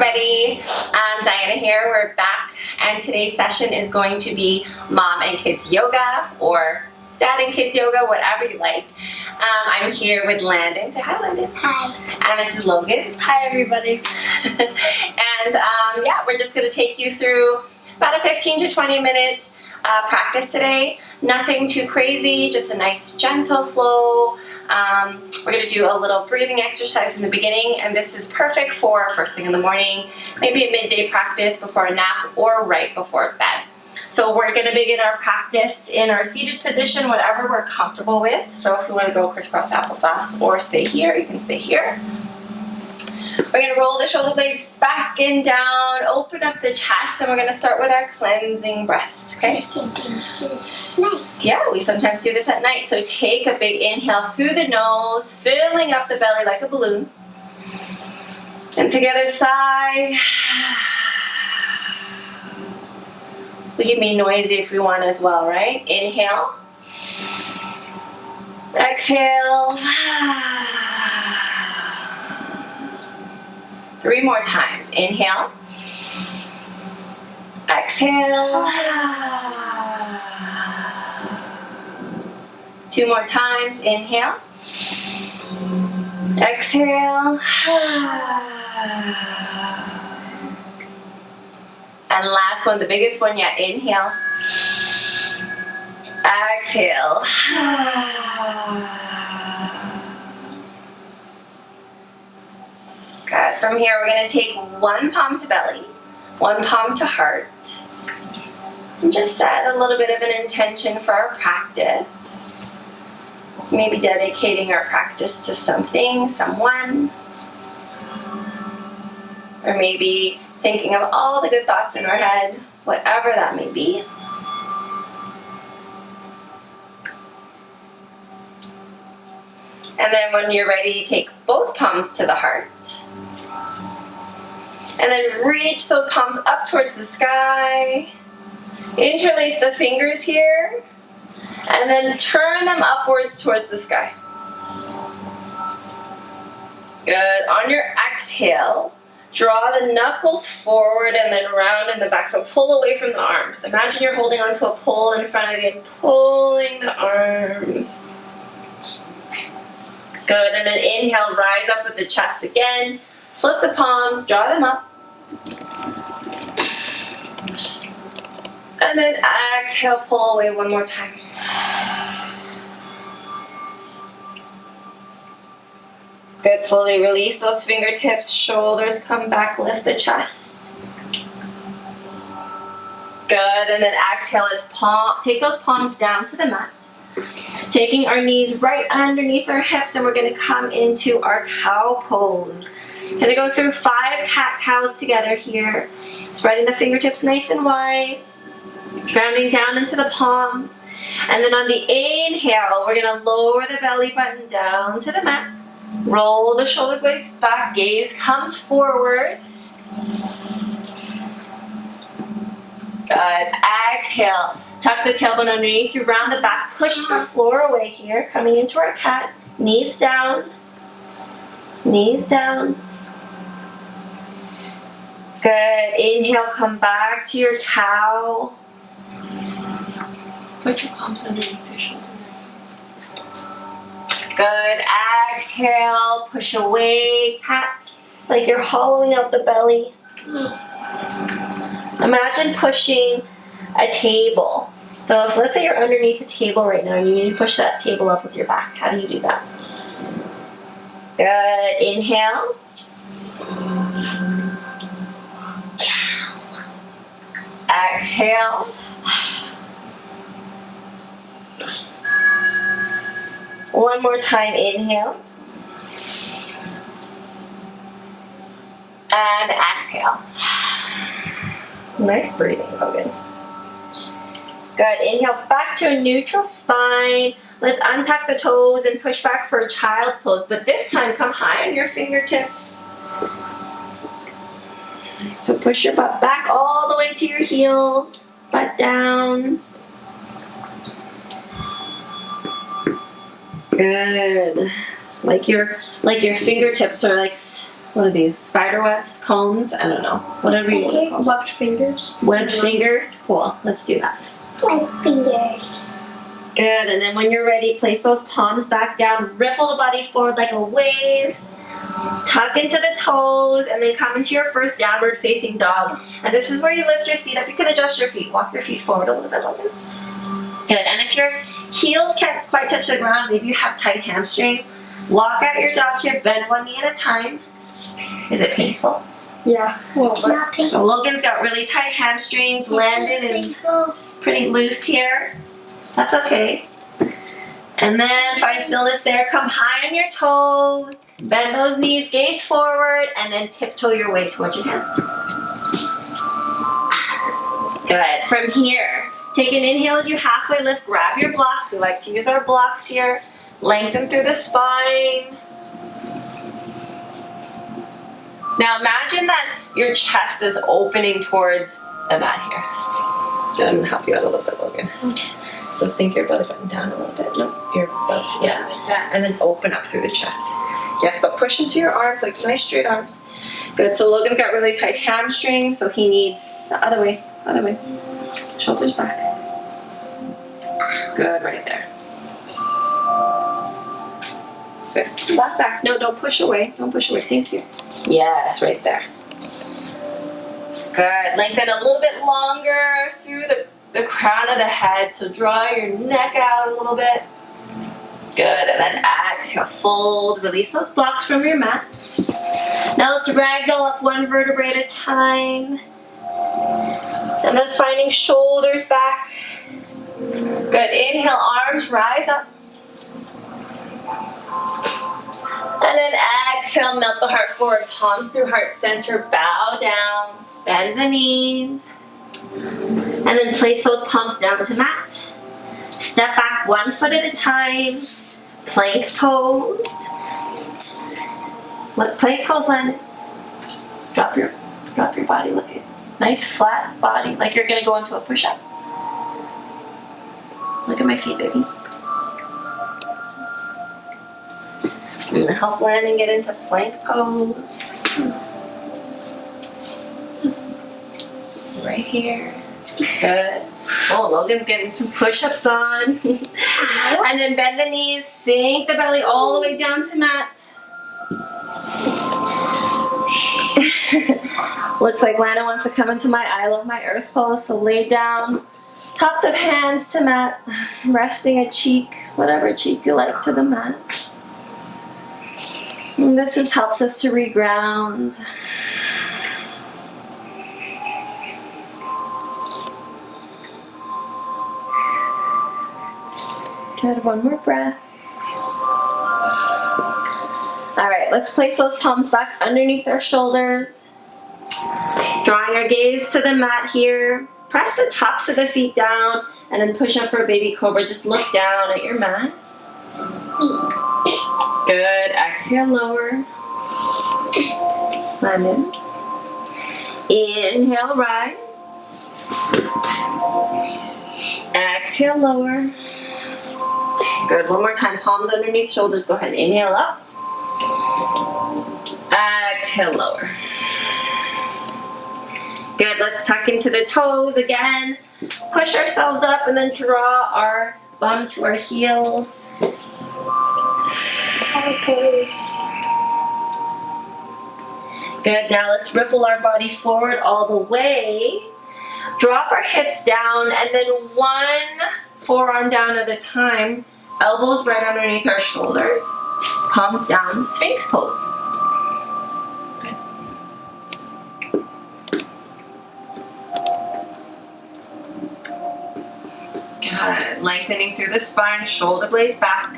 everybody, Diana here. We're back and today's session is going to be mom and kids yoga or dad and kids yoga, whatever you like. I'm here with Landon. Say hi, Landon. Hi. And this is Logan. Hi, everybody. And yeah, we're just going to take you through about a 15 to 20 minute practice today. Nothing too crazy, just a nice gentle flow. We're going to do a little breathing exercise in the beginning, and this is perfect for first thing in the morning, maybe a midday practice before a nap or right before bed. So we're going to begin our practice in our seated position, whatever we're comfortable with. So if you want to go crisscross applesauce or stay here, you can stay here. We're going to roll the shoulder blades back and down, open up the chest, and we're going to start with our cleansing breaths, okay? Sometimes do this at night. Yeah, we sometimes do this at night. So take a big inhale through the nose, filling up the belly like a balloon. And together, sigh. We can be noisy if we want as well, right? Inhale. Exhale. 3 more times. Inhale. Exhale. 2 more times. Inhale. Exhale. And last one, the biggest one yet. Inhale. Exhale. Good. From here, we're going to take one palm to belly, one palm to heart, and just set a little bit of an intention for our practice. Maybe dedicating our practice to something, someone, or maybe thinking of all the good thoughts in our head, whatever that may be. And then when you're ready, take both palms to the heart. And then reach those palms up towards the sky. Interlace the fingers here. And then turn them upwards towards the sky. Good. On your exhale, draw the knuckles forward and then round in the back. So pull away from the arms. Imagine you're holding onto a pole in front of you and pulling the arms. Good. And then inhale, rise up with the chest again. Flip the palms, draw them up. And then exhale, pull away one more time. Good, slowly release those fingertips, shoulders come back, lift the chest. Good, and then exhale, take those palms down to the mat. Taking our knees right underneath our hips, and we're gonna come into our cow pose. Gonna go through 5 cat-cows together here. Spreading the fingertips nice and wide. Grounding down into the palms. And then on the inhale, we're gonna lower the belly button down to the mat. Roll the shoulder blades back, gaze comes forward. Good, exhale. Tuck the tailbone underneath you, round the back, push the floor away here, coming into our cat. Knees down, knees down. Good, inhale, come back to your cow. Put your palms underneath your shoulder. Good, exhale, push away, cat, like you're hollowing out the belly. Imagine pushing a table. So if, let's say you're underneath the table right now, you need to push that table up with your back. How do you do that? Good, inhale. Exhale. One more time, inhale. And exhale. Nice breathing, Logan. Good, inhale back to a neutral spine. Let's untuck the toes and push back for a child's pose, but this time come high on your fingertips. So push your butt back all the way to your heels, butt down. Good. Like your fingertips are like What are these? Spider webs? Cones? I don't know. Whatever you want to call them. Webbed fingers. Webbed fingers? Cool. Let's do that. Webbed fingers. Good. And then when you're ready, place those palms back down. Ripple the body forward like a wave. Tuck into the toes and then come into your first downward facing dog. And this is where you lift your seat up. You can adjust your feet. Walk your feet forward a little bit. Logan. Good. And if your heels can't quite touch the ground, maybe you have tight hamstrings, walk out your dog here. Bend one knee at a time. Is it painful? Yeah. Well, It's not painful. So Logan's got really tight hamstrings. Landon is pretty loose here. That's okay. And then find stillness there. Come high on your toes. Bend those knees, gaze forward, and then tiptoe your way towards your hands. Good. From here, take an inhale as you halfway lift. Grab your blocks. We like to use our blocks here. Lengthen through the spine. Now imagine that your chest is opening towards the mat here. Good. I'm going to help you out a little bit, Logan. So sink your belly button down a little bit. No, your belly. Yeah, like that. And then open up through the chest. Yes, but push into your arms, like nice straight arms. Good. So Logan's got really tight hamstrings, so he needs the other way. Other way. Shoulders back. Good, right there. Good. Back. No, don't push away. Don't push away. Sink here. Yes, right there. Good. Lengthen a little bit longer through the crown of the head. So draw your neck out a little bit. Good. And then exhale, fold. Release those blocks from your mat. Now let's ragdoll up one vertebrae at a time. And then finding shoulders back. Good. Inhale, arms rise up. And then exhale, melt the heart forward, palms through heart center, bow down, bend the knees. And then place those palms down to mat. Step back 1 foot at a time. Plank pose. Plank pose, Landon. Drop your body, look at nice flat body, like you're gonna go into a push-up. Look at my feet, baby. I'm gonna help Landon get into plank pose. Right here. Good. Oh, Logan's getting some push-ups on. And then bend the knees, sink the belly all the way down to mat. Looks like Landon wants to come into my I love my earth pose, so lay down. Tops of hands to mat, resting a cheek, whatever cheek you like, to the mat. And this just helps us to reground. Good, one more breath. All right, let's place those palms back underneath our shoulders. Drawing our gaze to the mat here. Press the tops of the feet down and then push up for a baby cobra. Just look down at your mat. Good. Exhale, lower. Landon. Inhale, rise. Exhale, lower. Good. One more time. Palms underneath shoulders. Go ahead. Inhale up. Exhale, lower. Good. Let's tuck into the toes again. Push ourselves up and then draw our bum to our heels. Pose. Good. Now let's ripple our body forward all the way. Drop our hips down and then one forearm down at a time. Elbows right underneath our shoulders. Palms down. Sphinx pose. Good. Lengthening through the spine, shoulder blades back.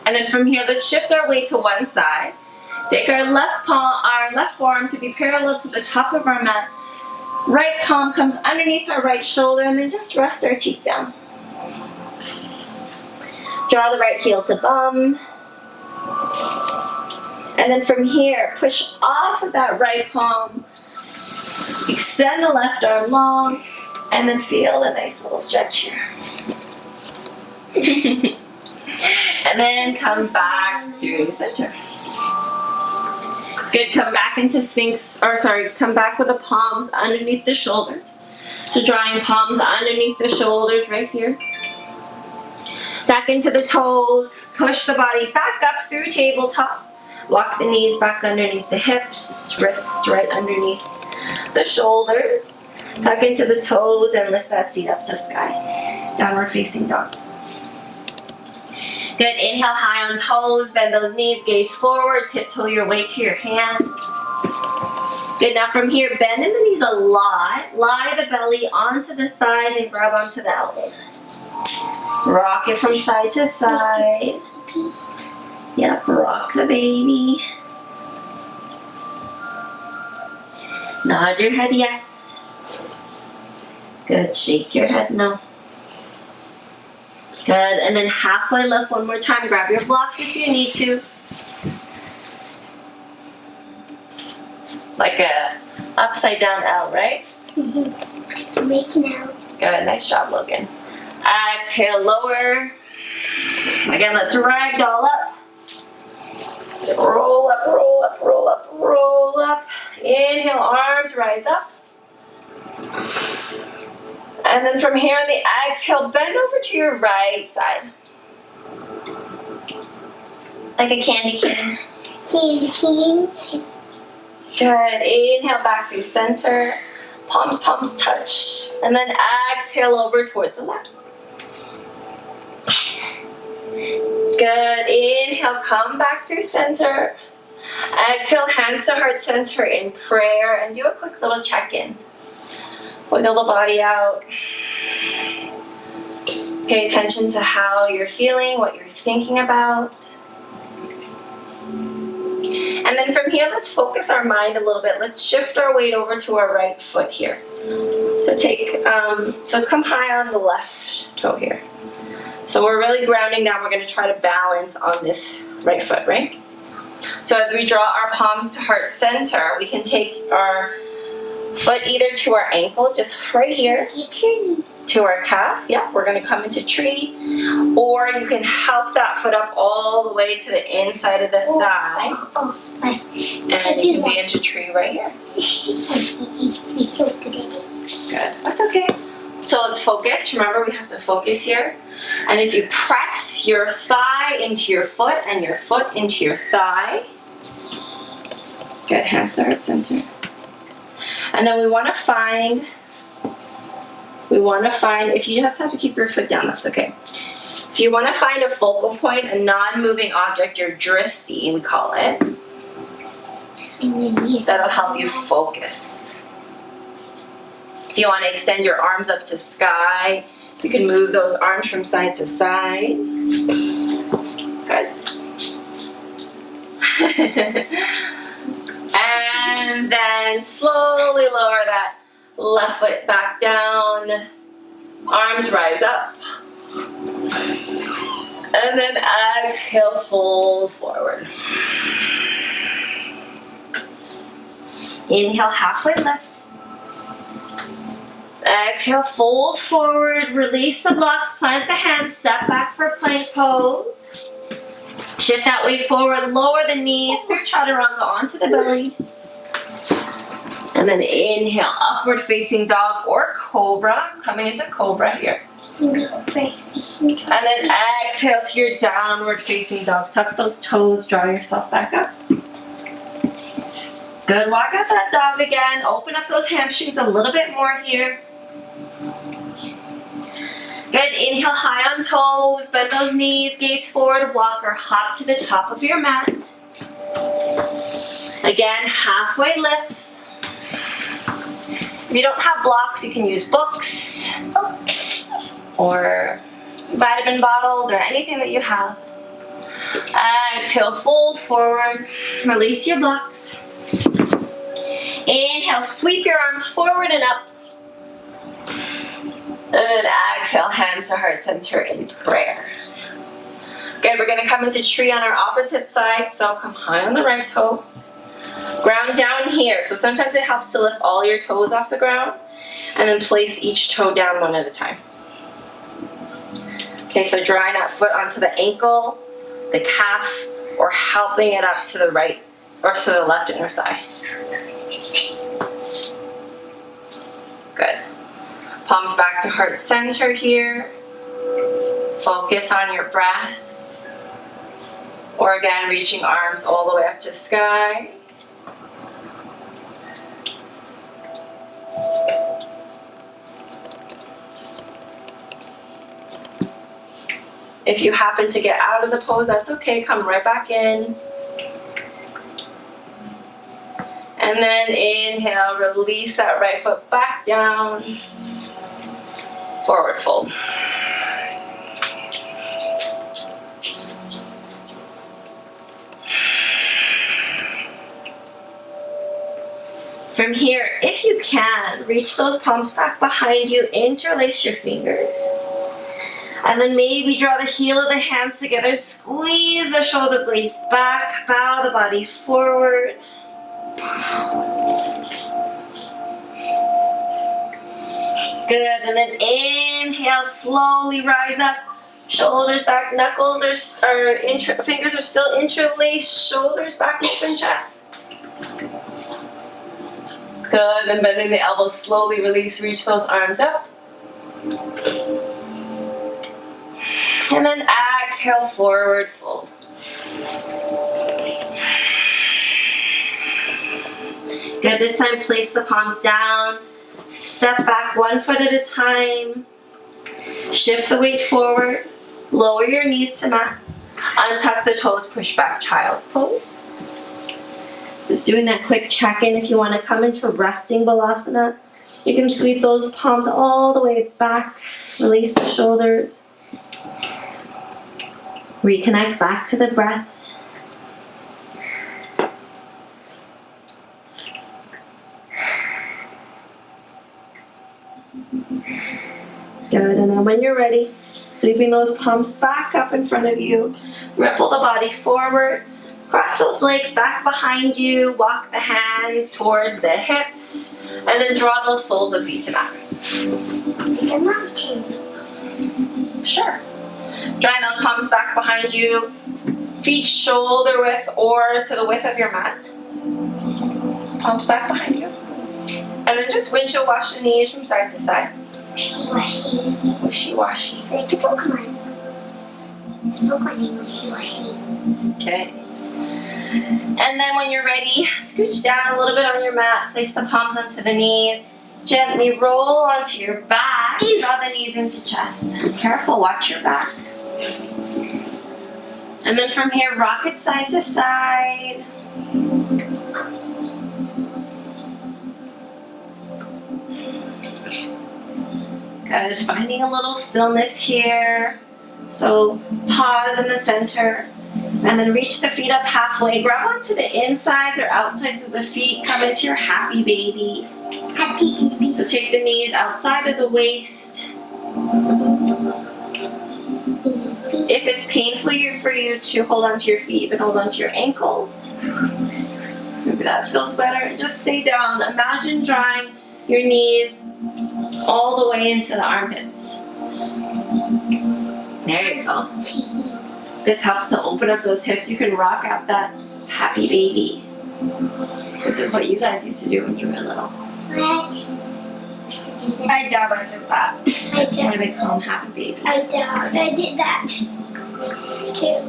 And then from here, let's shift our weight to one side. Take our left forearm to be parallel to the top of our mat. Right palm comes underneath our right shoulder and then just rest our cheek down. Draw the right heel to bum. And then from here, push off of that right palm. Extend the left arm long and then feel a nice little stretch here. And then come back through center. Good, come back into Sphinx, come back with the palms underneath the shoulders. So drawing palms underneath the shoulders right here. Back into the toes, push the body back up through tabletop. Walk the knees back underneath the hips, wrists right underneath the shoulders. Tuck into the toes and lift that seat up to sky. Downward facing dog. Good, inhale high on toes, bend those knees, gaze forward, tiptoe your way to your hands. Good, now from here, bend in the knees a lot. Lie the belly onto the thighs and grab onto the elbows. Rock it from side to side. Yep, rock the baby. Nod your head yes. Good, shake your head no. Good, and then halfway lift one more time. Grab your blocks if you need to. Like a upside down L, right? Mm-hmm. Making out. Good, nice job, Logan. Exhale, lower. Again, let's ragdoll up. Roll up, roll up, roll up, roll up. Inhale, arms rise up. And then from here on the exhale, bend over to your right side. Like a candy cane. Candy cane. Good. Inhale back through center. Palms, palms touch. And then exhale over towards the left. Good. Inhale, come back through center. Exhale, hands to heart center in prayer. And do a quick little check-in. Wiggle the body out. Pay attention to how you're feeling, what you're thinking about. And then from here, let's focus our mind a little bit. Let's shift our weight over to our right foot here. So come high on the left toe here. So we're really grounding down. We're going to try to balance on this right foot, right? So as we draw our palms to heart center, we can take our foot either to our ankle, just right here, to our calf. Yep, we're going to come into tree. Or you can help that foot up all the way to the inside of the thigh. And you can be into tree right here. I used to be so good at it. Good. That's okay. So let's focus. Remember, we have to focus here. And if you press your thigh into your foot and your foot into your thigh. Good. Hands to heart center. And then we want to find, if you have to keep your foot down, that's okay. If you want to find a focal point, a non-moving object, your drishti, we call it, that'll help you focus. If you want to extend your arms up to sky, you can move those arms from side to side. Good. And then slowly lower that left foot back down. Arms rise up. And then exhale, fold forward. Inhale, halfway lift. Exhale, fold forward. Release the blocks, plant the hands, step back for plank pose. Shift that weight forward, lower the knees through chaturanga onto the belly. And then inhale, upward facing dog or cobra. Coming into cobra here. And then exhale to your downward facing dog. Tuck those toes, draw yourself back up. Good, walk out that dog again. Open up those hamstrings a little bit more here. Good, inhale high on toes, bend those knees, gaze forward, walk or hop to the top of your mat. Again, halfway lift. If you don't have blocks, you can use books or vitamin bottles or anything that you have. Exhale, fold forward, release your blocks. Inhale, sweep your arms forward and up. And then exhale, hands to heart center in prayer. Good, we're gonna come into tree on our opposite side. So come high on the right toe. Ground down here. So sometimes it helps to lift all your toes off the ground and then place each toe down one at a time. Okay, so drawing that foot onto the ankle, the calf, or helping it up to the right or to the left inner thigh. Good. Palms back to heart center here. Focus on your breath. Or again, reaching arms all the way up to sky. If you happen to get out of the pose, that's okay. Come right back in. And then inhale, release that right foot back down. Forward fold. From here, if you can, reach those palms back behind you, interlace your fingers. And then maybe draw the heel of the hands together, squeeze the shoulder blades back, bow the body forward. Good, and then inhale, slowly rise up, shoulders back, knuckles fingers are still interlaced, shoulders back, open chest. Good, then bending the elbows, slowly release, reach those arms up. And then exhale, forward fold. Good, this time place the palms down. Step back 1 foot at a time. Shift the weight forward. Lower your knees to mat. Untuck the toes, push back, child's pose. Just doing that quick check-in. If you want to come into resting balasana, you can sweep those palms all the way back. Release the shoulders. Reconnect back to the breath. Good, and then when you're ready, sweeping those palms back up in front of you. Ripple the body forward. Cross those legs back behind you. Walk the hands towards the hips. And then draw those soles of feet to mat. Like a mountain. Sure. Drawing those palms back behind you. Feet shoulder width or to the width of your mat. Palms back behind you. And then just windshield wash the knees from side to side. Wishy-washy. Wishy-washy. Like a Pokemon. It's Pokemon named Wishy-washy. Okay. And then when you're ready, scooch down a little bit on your mat. Place the palms onto the knees. Gently roll onto your back. Draw the knees into chest. Careful, watch your back. And then from here, rock it side to side. Good, finding a little stillness here. So pause in the center. And then reach the feet up halfway. Grab onto the insides or outsides of the feet. Come into your happy baby. Happy baby. So take the knees outside of the waist. If it's painful for you to hold onto your feet, but hold onto your ankles. Maybe that feels better. Just stay down. Imagine drawing your knees all the way into the armpits. There you go. This helps to open up those hips. You can rock out that happy baby. This is what you guys used to do when you were little. What? I doubt I did that. That's why they call them happy baby. I doubt I did that. Too.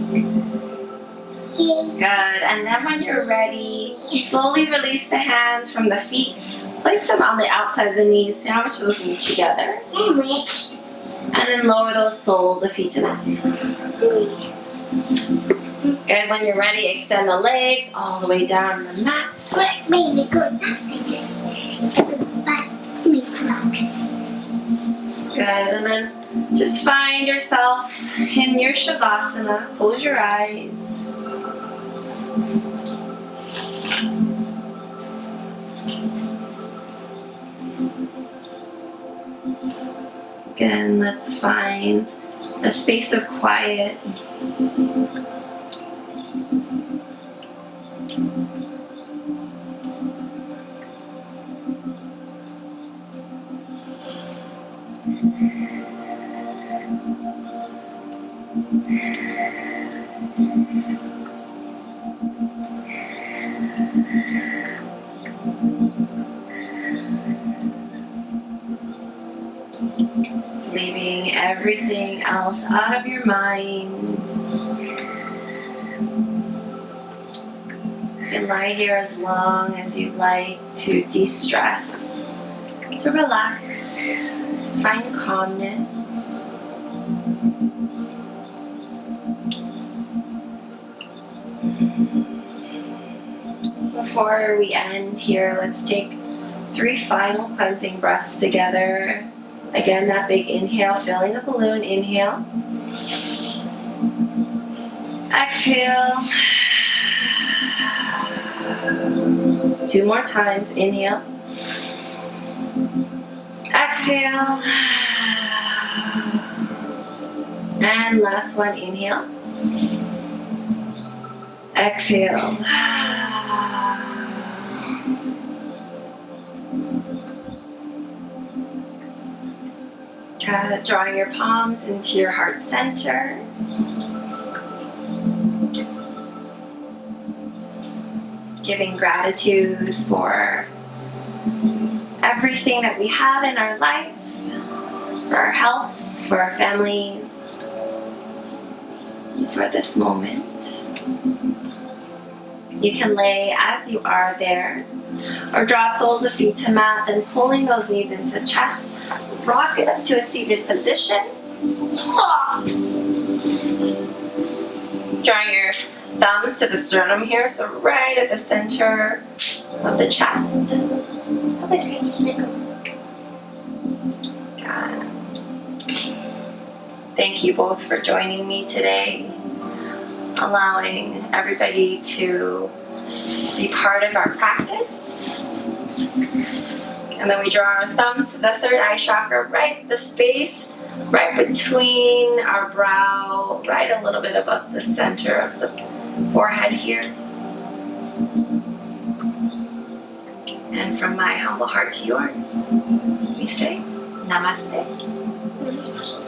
Good. And then when you're ready, slowly release the hands from the feet. Place them on the outside of the knees. Sandwich those knees together. Sandwich. And then lower those soles of feet to mat. Good. When you're ready, extend the legs all the way down the mat. Let me go. But me blocks. Good. And then just find yourself in your Shavasana. Close your eyes. Again, let's find a space of quiet. everything else out of your mind. You can lie here as long as you'd like to de-stress, to relax, to find calmness. Before we end here, let's take 3 final cleansing breaths together. Again, that big inhale, filling the balloon. Inhale. Exhale. 2 more times. Inhale. Exhale. And last one. Inhale. Exhale. Drawing your palms into your heart center. Giving gratitude for everything that we have in our life, for our health, for our families, and for this moment. You can lay as you are there, or draw soles of feet to mat, then pulling those knees into chest. Rock it up to a seated position. Drawing your thumbs to the sternum here, so right at the center of the chest. Got it. Thank you both for joining me today, allowing everybody to be part of our practice. And then we draw our thumbs to the third eye chakra, right the space right between our brow, right a little bit above the center of the forehead here. And from my humble heart to yours, we say Namaste. Namaste.